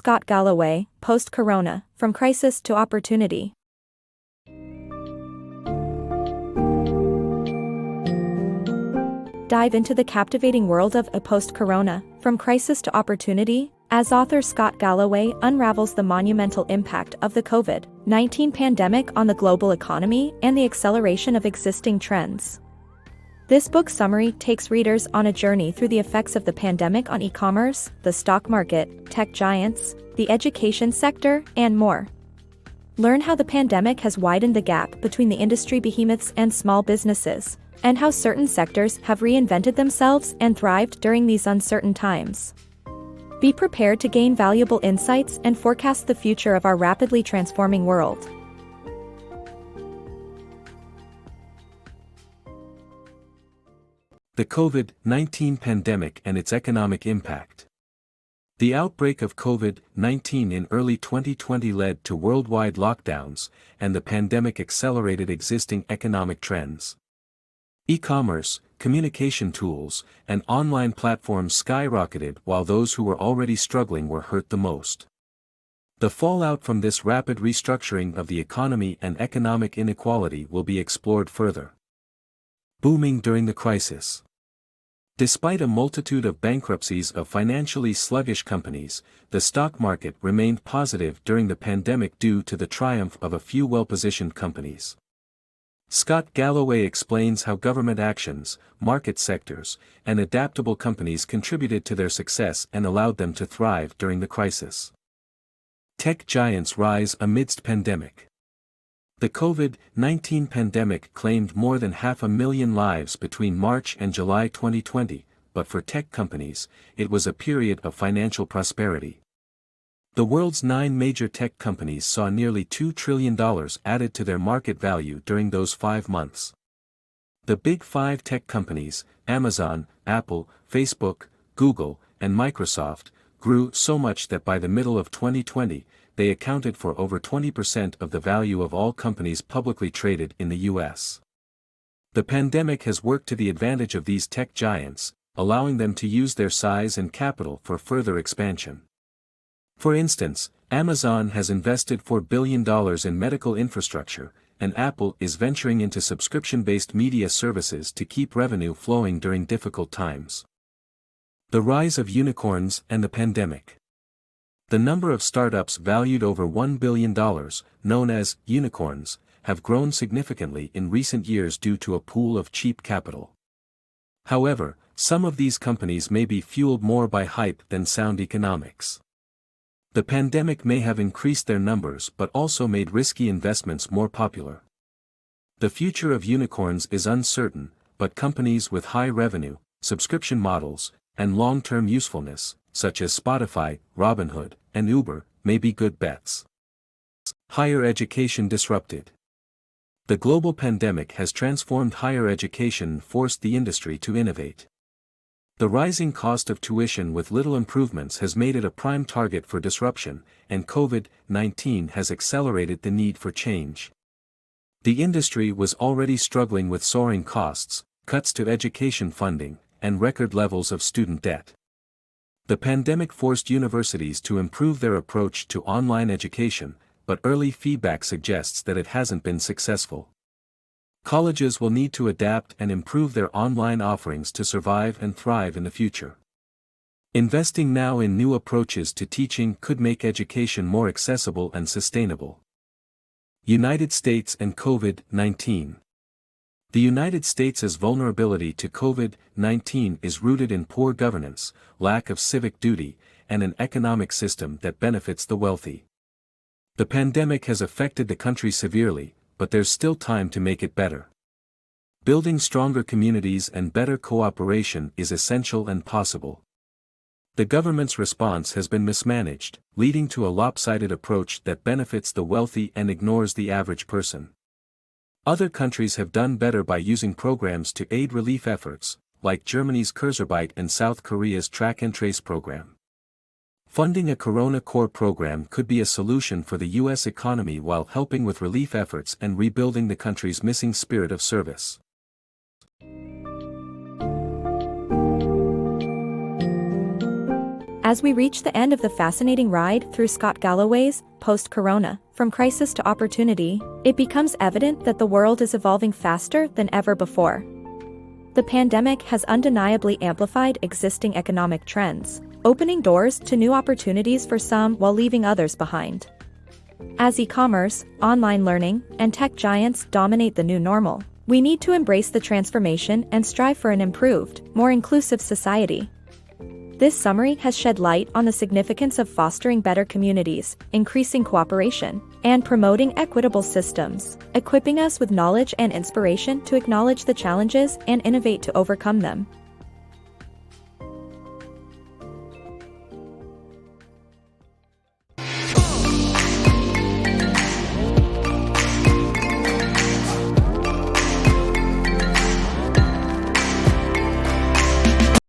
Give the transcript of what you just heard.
Scott Galloway, Post-Corona, From Crisis to Opportunity. Dive into the captivating world of a post-corona, from crisis to opportunity, as author Scott Galloway unravels the monumental impact of the COVID-19 pandemic on the global economy and the acceleration of existing trends. This book summary takes readers on a journey through the effects of the pandemic on e-commerce, the stock market, tech giants, the education sector, and more. Learn how the pandemic has widened the gap between the industry behemoths and small businesses, and how certain sectors have reinvented themselves and thrived during these uncertain times. Be prepared to gain valuable insights and forecast the future of our rapidly transforming world. The COVID-19 pandemic and its economic impact. The outbreak of COVID-19 in early 2020 led to worldwide lockdowns, and the pandemic accelerated existing economic trends. E-commerce, communication tools, and online platforms skyrocketed while those who were already struggling were hurt the most. The fallout from this rapid restructuring of the economy and economic inequality will be explored further. Booming during the crisis. Despite a multitude of bankruptcies of financially sluggish companies, the stock market remained positive during the pandemic due to the triumph of a few well-positioned companies. Scott Galloway explains how government actions, market sectors, and adaptable companies contributed to their success and allowed them to thrive during the crisis. Tech giants rise amidst pandemic. The COVID-19 pandemic claimed more than 500,000 lives between March and July 2020, but for tech companies, it was a period of financial prosperity. The world's 9 major tech companies saw nearly $2 trillion added to their market value during those 5 months. The big 5 tech companies, Amazon, Apple, Facebook, Google, and Microsoft, grew so much that by the middle of 2020, they accounted for over 20% of the value of all companies publicly traded in the U.S. The pandemic has worked to the advantage of these tech giants, allowing them to use their size and capital for further expansion. For instance, Amazon has invested $4 billion in medical infrastructure, and Apple is venturing into subscription-based media services to keep revenue flowing during difficult times. The rise of unicorns and the pandemic. The number of startups valued over $1 billion, known as unicorns, have grown significantly in recent years due to a pool of cheap capital. However, some of these companies may be fueled more by hype than sound economics. The pandemic may have increased their numbers but also made risky investments more popular. The future of unicorns is uncertain, but companies with high revenue, subscription models, and long-term usefulness, such as Spotify, Robinhood, and Uber, may be good bets. Higher education disrupted. The global pandemic has transformed higher education and forced the industry to innovate. The rising cost of tuition with little improvements has made it a prime target for disruption, and COVID-19 has accelerated the need for change. The industry was already struggling with soaring costs, cuts to education funding, and record levels of student debt. The pandemic forced universities to improve their approach to online education, but early feedback suggests that it hasn't been successful. Colleges will need to adapt and improve their online offerings to survive and thrive in the future. Investing now in new approaches to teaching could make education more accessible and sustainable. United States and COVID-19. The United States' vulnerability to COVID-19 is rooted in poor governance, lack of civic duty, and an economic system that benefits the wealthy. The pandemic has affected the country severely, but there's still time to make it better. Building stronger communities and better cooperation is essential and possible. The government's response has been mismanaged, leading to a lopsided approach that benefits the wealthy and ignores the average person. Other countries have done better by using programs to aid relief efforts, like Germany's Kurzarbeit and South Korea's Track and Trace program. Funding a Corona Corps program could be a solution for the U.S. economy while helping with relief efforts and rebuilding the country's missing spirit of service. As we reach the end of the fascinating ride through Scott Galloway's Post-Corona, From Crisis to Opportunity, it becomes evident that the world is evolving faster than ever before. The pandemic has undeniably amplified existing economic trends, opening doors to new opportunities for some while leaving others behind. As e-commerce, online learning, and tech giants dominate the new normal, we need to embrace the transformation and strive for an improved, more inclusive society. This summary has shed light on the significance of fostering better communities, increasing cooperation, and promoting equitable systems, equipping us with knowledge and inspiration to acknowledge the challenges and innovate to overcome them.